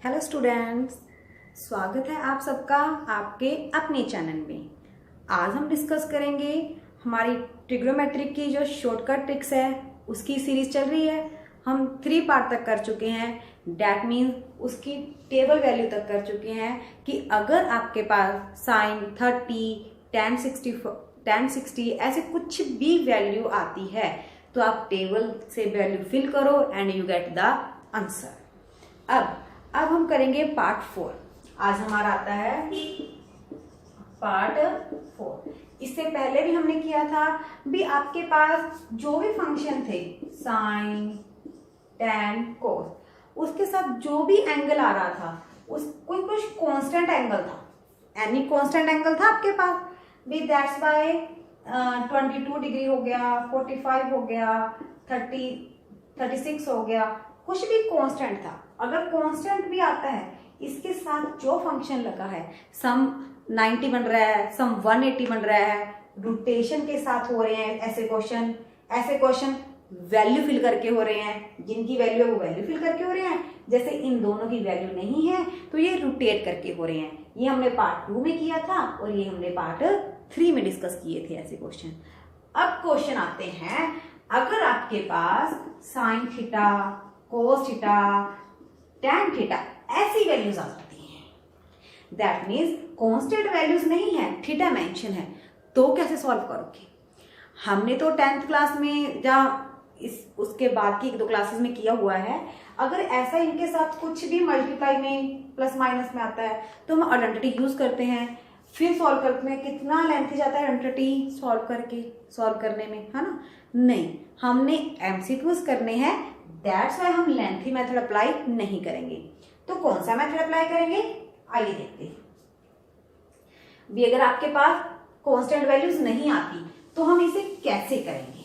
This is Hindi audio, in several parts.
हेलो स्टूडेंट्स, स्वागत है आप सबका आपके अपने चैनल में। आज हम डिस्कस करेंगे हमारी ट्रिग्नोमेट्रिक की जो शॉर्टकट ट्रिक्स है उसकी सीरीज चल रही है। हम 3 पार्ट तक कर चुके हैं। डैट मीन्स उसकी टेबल वैल्यू तक कर चुके हैं कि अगर आपके पास साइन 30, tan 60 ऐसे कुछ भी वैल्यू आती है तो आप टेबल से वैल्यू फिल करो and you get the answer. अब हम करेंगे पार्ट 4। आज हमारा आता है पार्ट 4। इससे पहले भी हमने किया था भी आपके पास जो भी फंक्शन थे साइन, टैन, कोस, उसके साथ जो भी एंगल आ रहा था उस कोई कुछ कांस्टेंट एंगल था। एनी कांस्टेंट एंगल था आपके पास भी, दैट्स बाय 22 डिग्री हो गया, 45 हो गया, 36 हो गया, कुछ भी कांस्टेंट था। अगर कांस्टेंट भी आता है इसके साथ जो फंक्शन लगा है, सम 90 बन रहा है, सम 180 बन रहा है, रोटेशन के साथ हो रहे हैं ऐसे क्वेश्चन वैल्यू फिल करके हो रहे हैं, जिनकी वैल्यू है वो वैल्यू फिल करके हो रहे हैं। जैसे इन दोनों की वैल्यू नहीं है तो ये रोटेट करके हो रहे हैं। ये हमने पार्ट 2 में किया था और ये हमने पार्ट 3 में डिस्कस किए थे ऐसे क्वेश्चन। अब क्वेश्चन आते हैं, अगर आपके पास sine theta, cos theta, tan theta ऐसी वैल्यूज आ जाती हैं, दैट मीन्स कांस्टेंट वैल्यूज नहीं है, थीटा मेंशन है, तो कैसे सॉल्व करोगे? हमने तो 10th क्लास में या उसके बाद की 1-2 क्लासेस में किया हुआ है। अगर ऐसा इनके साथ कुछ भी मल्टीप्लाई में प्लस माइनस में आता है तो हम आइडेंटिटी यूज करते हैं, फिर सॉल्व करते हैं। कितना लेंथी जाता है आइडेंटिटी सॉल्व करने में, है ना? नहीं, हमने एमसीक्यूज करने हैं, दैट्स वाई हम लेंथी मेथड अप्लाई नहीं करेंगे। तो कौन सा मेथड अप्लाई करेंगे, आइए देखते हैं। भी अगर आपके पास कांस्टेंट वैल्यूज नहीं आती तो हम इसे कैसे करेंगे?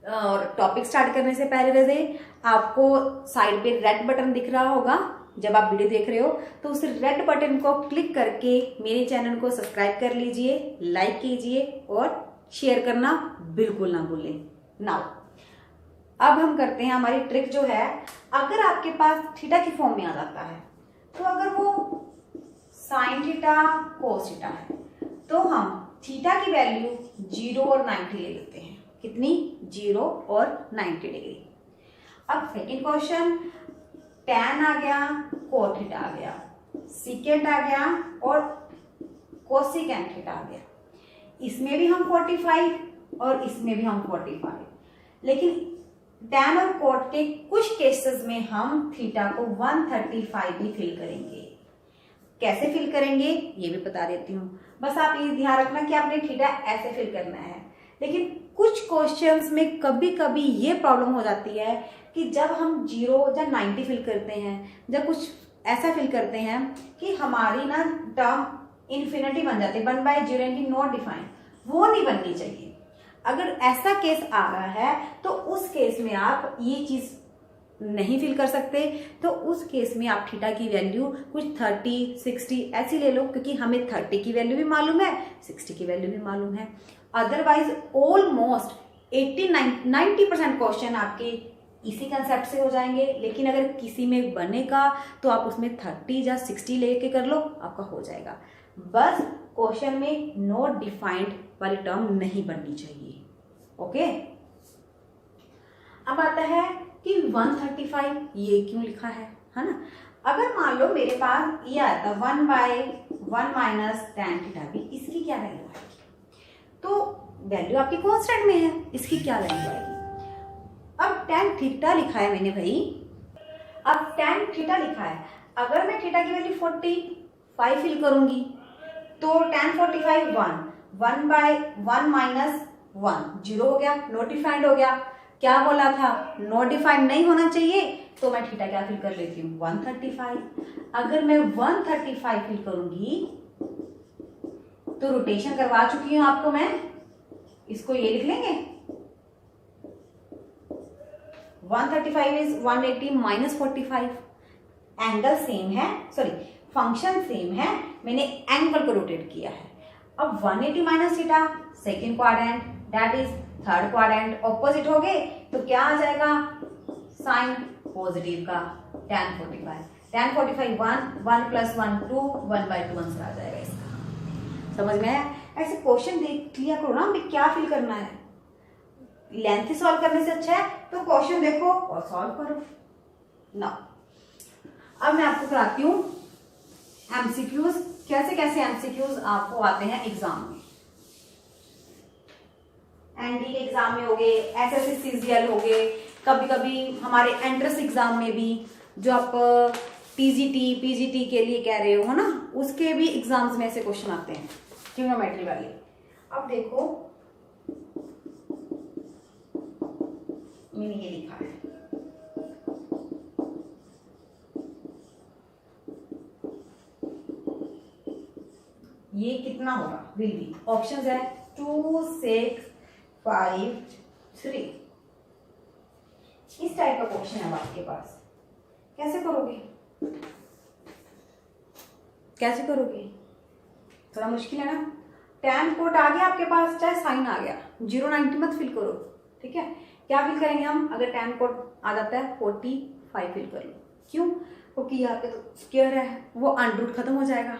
और टॉपिक स्टार्ट करने से पहले वैसे आपको साइड पे रेड बटन दिख रहा होगा जब आप वीडियो देख रहे हो, तो उस रेड बटन को क्लिक करके मेरे चैनल को सब्सक्राइब कर लीजिए, लाइक कीजिए और शेयर करना बिल्कुल ना भूलें। नाउ अब हम करते हैं हमारी ट्रिक जो है, अगर आपके पास थीटा की फॉर्म में आ जाता है तो अगर वो साइन थीटा, कोस थीटा है तो हम थीटा की वैल्यू 0 और 90 ले लेते हैं। कितनी? 0 और 90 डिग्री। अब सेकेंड क्वेश्चन, टैन आ गया, कोस थीटा आ गया, सीकेंट आ गया और कोसिकेंट थीटा आ गया। इसमें भी हम 45 और इसमें भी हम 45, लेकिन टैन और कोट के कुछ केसेस में हम थीटा को 135 भी फिल करेंगे। कैसे फिल करेंगे ये भी बता देती हूँ, बस आप ये ध्यान रखना कि आपने थीटा ऐसे फिल करना है। लेकिन कुछ क्वेश्चंस में कभी कभी ये प्रॉब्लम हो जाती है कि जब हम 0 या 90 फिल करते हैं, जब कुछ ऐसा फिल करते हैं कि हमारी ना टर्म इन्फिनिटी बन जाती है, 1/0 इनकी नॉट डिफाइंड, वो नहीं बननी चाहिए। अगर ऐसा केस आ रहा है तो उस केस में आप ये चीज नहीं फिल कर सकते, तो उस केस में आप थीटा की वैल्यू कुछ 30, 60 ऐसी ले लो, क्योंकि हमें 30 की वैल्यू भी मालूम है, 60 की वैल्यू भी मालूम है। अदरवाइज ऑलमोस्ट 80-90% क्वेश्चन आपके इसी कंसेप्ट से हो जाएंगे। लेकिन अगर किसी में बनेगा तो आप उसमें 30 या 60 लेके कर लो, आपका हो जाएगा। बस क्वेश्चन में नॉट डिफाइंड वाली टर्म नहीं बननी चाहिए। ओके, अब आता है कि 135 ये क्यों लिखा है ना? अगर मान लो मेरे पास ये आता 1/1 माइनस टैन थीटा भी, इसकी क्या वैल्यू आएगी? तो वैल्यू आपकी कांस्टेंट में है, इसकी क्या वैल्यू आएगी? अब टैन थीटा लिखा है मैंने भाई, अब टैन थीटा लिखा है, अगर मैं थीटा की वैल्यू 45 फिल करूंगी तो टैन 45 1/1 माइनस 1 0 हो गया, नॉट डिफाइंड हो गया। क्या बोला था? नॉट डिफाइंड नहीं होना चाहिए, तो मैं थीटा क्या फिल कर लेती हूँ? 135। अगर मैं 135 फिल करूंगी तो रोटेशन करवा चुकी हूं आपको मैं, इसको ये लिख लेंगे 135 इज 180 माइनस 45। एंगल सेम है, सॉरी फंक्शन सेम है, मैंने एंगल को रोटेट किया है। अब 180 minus theta second quadrant, that is third quadrant. Opposite हो गए तो क्या आ जाएगा, साइन पॉजिटिव का tan 45। tan 45 1, 1 + 1 2, 1/2 आंसर आ जाएगा इसका। समझ में आया? ऐसे क्वेश्चन देख लिया करो ना, हमें क्या फील करना है। लेंथी सॉल्व करने से अच्छा है तो क्वेश्चन देखो और सॉल्व करो ना। अब मैं आपको कराती हूँ एमसीक्यूज, कैसे कैसे एमसीक्यूज आपको आते हैं एग्जाम में। एनडी के एग्जाम में हो गए, एसएससी सीजीएल हो गए, कभी कभी हमारे एंट्रेंस एग्जाम में भी, जो आप टीजीटी पीजीटी के लिए कह रहे हो ना, उसके भी एग्जाम्स में ऐसे क्वेश्चन आते हैं ट्रिग्नोमेट्री वाले। अब देखो मैंने ये लिखा है, ये कितना होगा, विल बी। ऑप्शंस है 2, 6, 5, 3। इस टाइप का क्वेश्चन है आपके पास, कैसे करोगे, कैसे करोगे? थोड़ा मुश्किल है ना। tan कोट आ गया आपके पास, चाहे साइन आ गया, 090 मत फिल करो, ठीक है। क्या फिल करेंगे हम, अगर tan कोट आ जाता है 45 फिल कर लो। क्यों? क्योंकि यहाँ पे तो स्क्वायर है, वो अंडर खत्म हो जाएगा।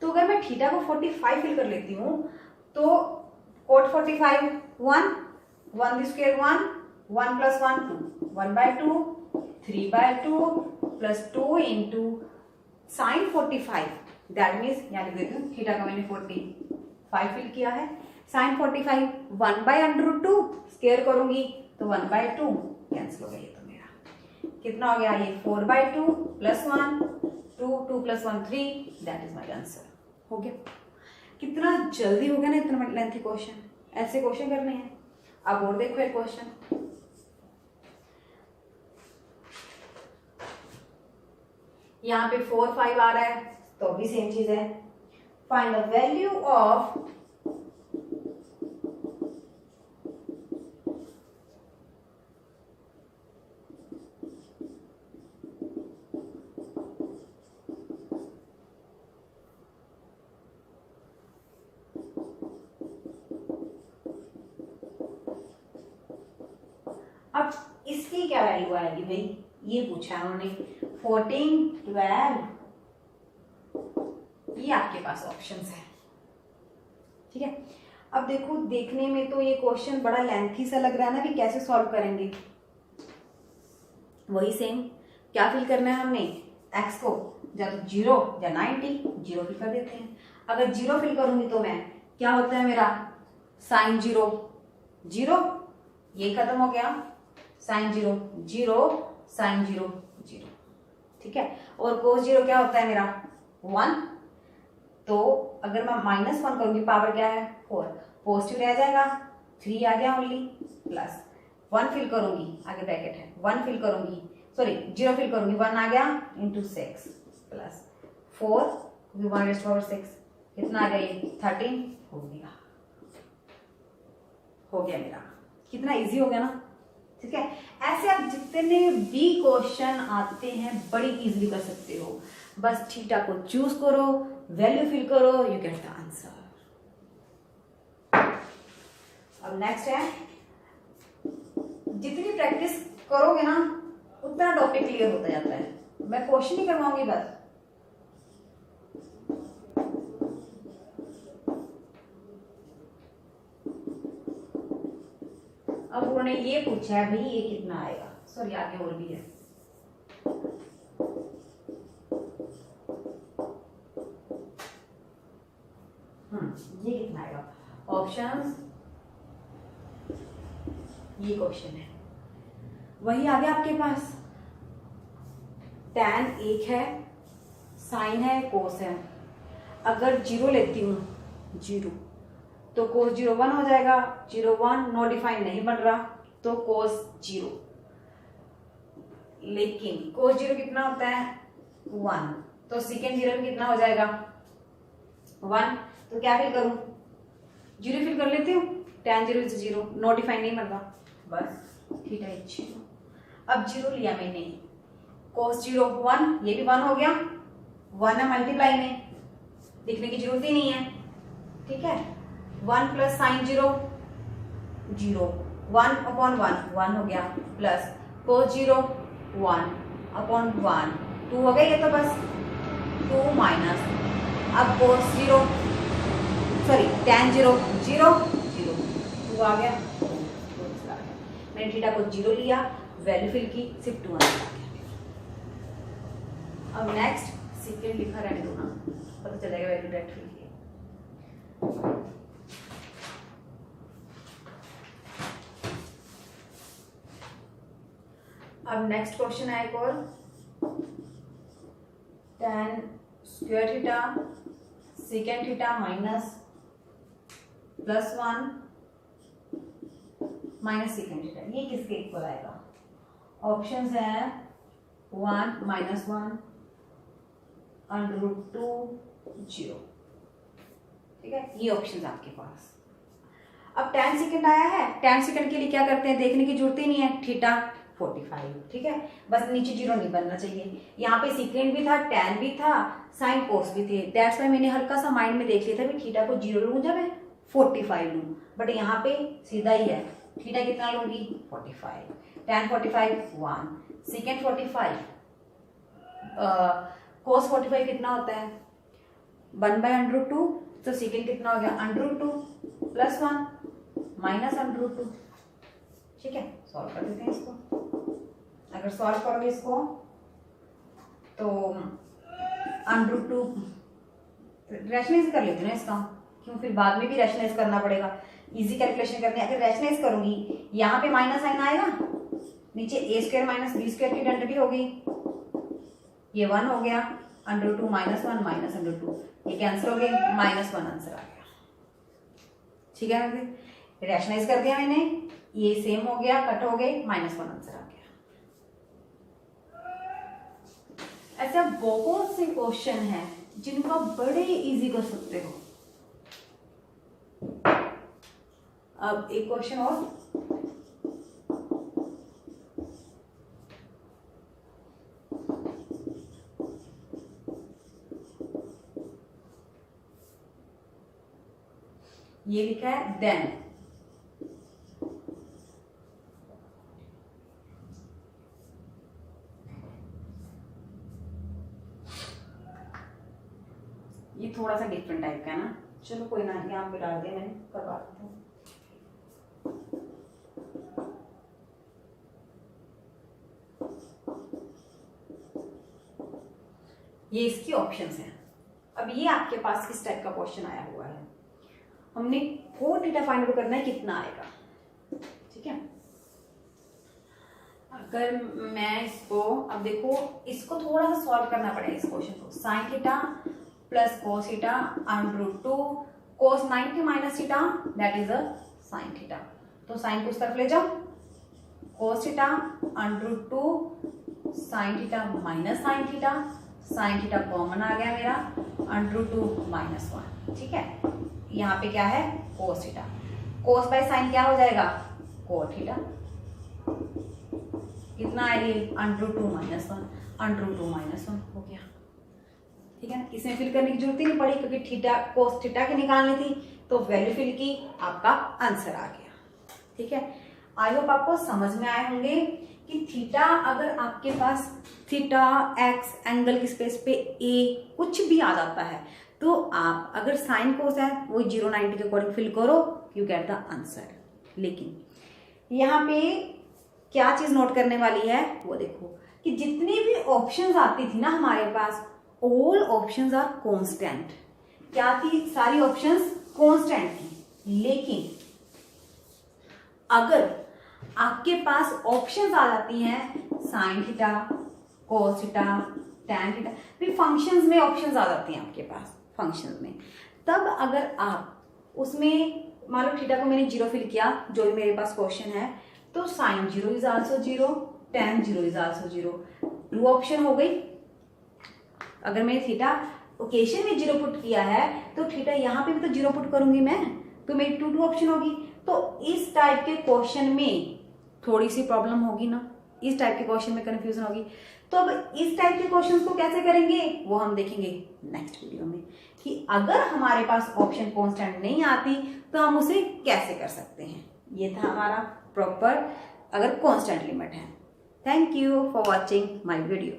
तो अगर मैं थीटा को 45 फिल कर लेती हूँ तो cot 45 1, 1 square 1, 1 + 1 2, 1/2, 3/2 + 2 into sine 45। That means यहाँ लिख देती हूँ, थीटा का मैंने 45 फिल किया है, साइन 45 1/√2 स्क्वायर करूंगी तो 1/2 कैंसिल हो गया। ये तो मेरा कितना हो गया, ये 4/2 + 1 2, 2 + 1 3, दैट इज माई आंसर। हो गया, कितना जल्दी हो गया ना, इतना लेंथी क्वेश्चन। ऐसे क्वेश्चन करने हैं। अब और देखो एक क्वेश्चन, यहाँ पे 4, 5 आ रहा है तो भी सेम चीज है। फाइंड द वैल्यू ऑफ अब इसकी क्या वैल्यू आएगी भाई, ये पूछा है उन्होंने। 14, 12, ये आपके पास ऑप्शंस है, ठीक है। अब देखो, देखने में तो ये क्वेश्चन बड़ा लेंथी सा लग रहा है ना, कि कैसे सॉल्व करेंगे। वही सेम, क्या फिल करना है हमने, x को या तो 0 या 90, 0 फिल कर देते हैं। अगर 0 फिल करूंगी तो मैं, क्या होता है मेरा, साइन 0 0, ये खत्म हो गया, साइन 0 0, साइन 0 0, ठीक है। और कोस 0 क्या होता है मेरा, 1। तो अगर मैं -1 करूंगी, पावर क्या है 4, पॉजिटिव रह जाएगा, 3 आ गया ओनली, प्लस 1 फिल करूंगी, आगे ब्रैकेट है, 1 फिल करूंगी, सॉरी 0 फिल करूंगी, 1 आ गया इंटू 6 प्लस 4, 1/6 कितना आ गया, ये 13 हो गया। हो गया मेरा, कितना इजी हो गया ना, ठीक है। ऐसे आप जितने भी क्वेश्चन आते हैं बड़ी इजीली कर सकते हो। बस थीटा को चूज करो, वैल्यू फिल करो, यू गेट द आंसर। अब नेक्स्ट है, जितनी प्रैक्टिस करोगे ना उतना टॉपिक क्लियर होता जाता है। मैं क्वेश्चन ही करवाऊंगी बस। अब उन्होंने ये पूछा है भाई, ये कितना आएगा, सॉरी आगे और भी है। ये कितना आएगा, ऑप्शंस, ये क्वेश्चन है, वही आ गया आपके पास। tan 1 है, साइन है, कोस है। अगर 0 लेती हूँ, 0 तो कोस 0 1 हो जाएगा, 0 1 नो डिफाइन नहीं बन रहा तो कोस 0। लेकिन कोस 0 कितना होता है 1, तो सेकेंड 0 में कितना हो जाएगा 1। तो क्या फिल करूं, 0 फिल कर लेती हूँ, tan 0 इज 0, नो डिफाइन नहीं बन रहा, बस थीटा इज 0। अब 0 लिया मैंने, कोस 0 1, ये भी 1 हो गया, 1 है मल्टीप्लाई में, लिखने की जरूरत ही नहीं है, ठीक है। 1 + साइन 0 0 1/1 हो गया, प्लस cos 0 1/1 2 हो गया, ये तो बस 2 माइनस, अब cos 0 सॉरी tan 0 0 0 2 आ गया, मैंने थीटा को 0 लिया, वैल्यू फिल की, सिर्फ 2 आंसर आ गया। अब नेक्स्ट सेकेंड लिखा रहने दो ना, पता चल जाएगा वैल्यू डायरेक्ट फिल की। अब नेक्स्ट क्वेश्चन है एक और, tan square theta second theta minus +1 minus second theta, ये किसके इक्वल आएगा? ऑप्शंस है 1 -1 √2 0, ठीक है, ये ऑप्शंस आपके पास। अब tan सेकेंड आया है, tan सेकेंड के लिए क्या करते हैं, देखने की जरूरत ही नहीं है, थीटा 45, ठीक है, बस नीचे 0 नहीं बनना चाहिए। यहाँ पे सेकेंड भी था, tan भी था, साइन कोस भी थे, दैट्स वाई मैंने हल्का सा माइंड में देख लिया था कि थीटा को 0 लूँ जब मैं 45 लूँ, बट यहाँ पे सीधा ही है, थीटा कितना लूंगी 45, tan 45 1, सेकेंड 45 cos 45 कितना होता है 1/√2, तो सेकेंड कितना हो गया √2 +1 -√2, ठीक है, सॉल्व कर देते हैं इसको। अगर सॉल्व करोगे इसको तो √2 रैशनलाइज कर लेते ना इसका, क्यों फिर बाद में भी रैशनलाइज करना पड़ेगा, इजी कैलकुलेशन करनी है। अगर रैशनलाइज करूंगी यहाँ पे माइनस साइन आएगा, नीचे a² - b² की डेंसिटी होगी, ये 1 हो गया, √2 -1 -√2, ये कैंसिल हो गए, -1 आंसर आ गया, ठीक है। रैशनलाइज कर दिया मैंने, ये सेम हो गया, कट हो गए, -1 आंसर आ गया। ऐसा बहुत से क्वेश्चन हैं जिनको आप बड़े इजी कर सकते हो। अब एक क्वेश्चन और, ये लिखा है देन ये थोड़ा सा डिफरेंट टाइप का है ना, चलो कोई ना, यहाँ पे डाल दिया मैंने, करवा देता हूँ। ये इसकी ऑप्शंस हैं। अब ये आपके पास किस टाइप का क्वेश्चन आया हुआ है, हमने cos थीटा फाइंड आउट करना है कितना आएगा, ठीक है। अगर मैं इसको, अब देखो इसको थोड़ा सा सॉल्व करना पड़ेगा इस क्वेश्चन को, sin theta plus cos theta √2 cos 90 minus theta that is a sin theta, तो साइन को उस तरफ ले जाओ, cos theta √2 sin theta minus sin theta, sin theta common आ गया मेरा, √2 -1, ठीक है। यहाँ पे क्या है cos थीटा, cos बाय sin क्या हो जाएगा cot थीटा, कितना है ये √2 -1, √2 -1 हो गया, ठीक है। इसमें फिल करने की जरूरत ही नहीं पड़ी क्योंकि थीटा cos थीटा की निकालनी थी, तो वैल्यू फिल की, आपका आंसर आ गया, ठीक है। आई होप आपको समझ में आए होंगे कि थीटा अगर आपके पास थीटा एक्स एंगल की स्पेस पे ए कुछ भी आ जाता है, तो आप अगर साइन कोस है वो 090 के अकॉर्डिंग फिल करो, यू गेट द आंसर। लेकिन यहाँ पे क्या चीज नोट करने वाली है वो देखो कि जितनी भी ऑप्शंस आती थी ना हमारे पास, ऑल ऑप्शंस आर कांस्टेंट। क्या थी, सारी ऑप्शंस कांस्टेंट थी। लेकिन अगर आपके पास ऑप्शंस आ जाती हैं sign theta, cos theta, tan theta, फिर फंक्शंस में ऑप्शंस आ जाती हैं आपके पास फंक्शंस में, तब अगर आप उसमें मान लो थीटा को मैंने 0 फिल किया, जो भी मेरे पास क्वेश्चन है, तो sine 0 is also 0, tan 0 is also 0, 2 option हो गई। अगर मैंने थीटा ओकेशन में 0 पुट किया है, तो थीटा यहाँ पे भी तो 0 पुट करूंगी मैं, तो मेरी 2 ऑप्शन होगी। तो इस टाइप के क्वेश्चन में थोड़ी सी प्रॉब्लम होगी ना, इस टाइप के क्वेश्चन में कंफ्यूजन होगी। तो अब इस टाइप के क्वेश्चंस को कैसे करेंगे वो हम देखेंगे नेक्स्ट वीडियो में, कि अगर हमारे पास ऑप्शन कांस्टेंट नहीं आती तो हम उसे कैसे कर सकते हैं। ये था हमारा प्रॉपर अगर कांस्टेंट लिमिट है। Thank you for watching my video.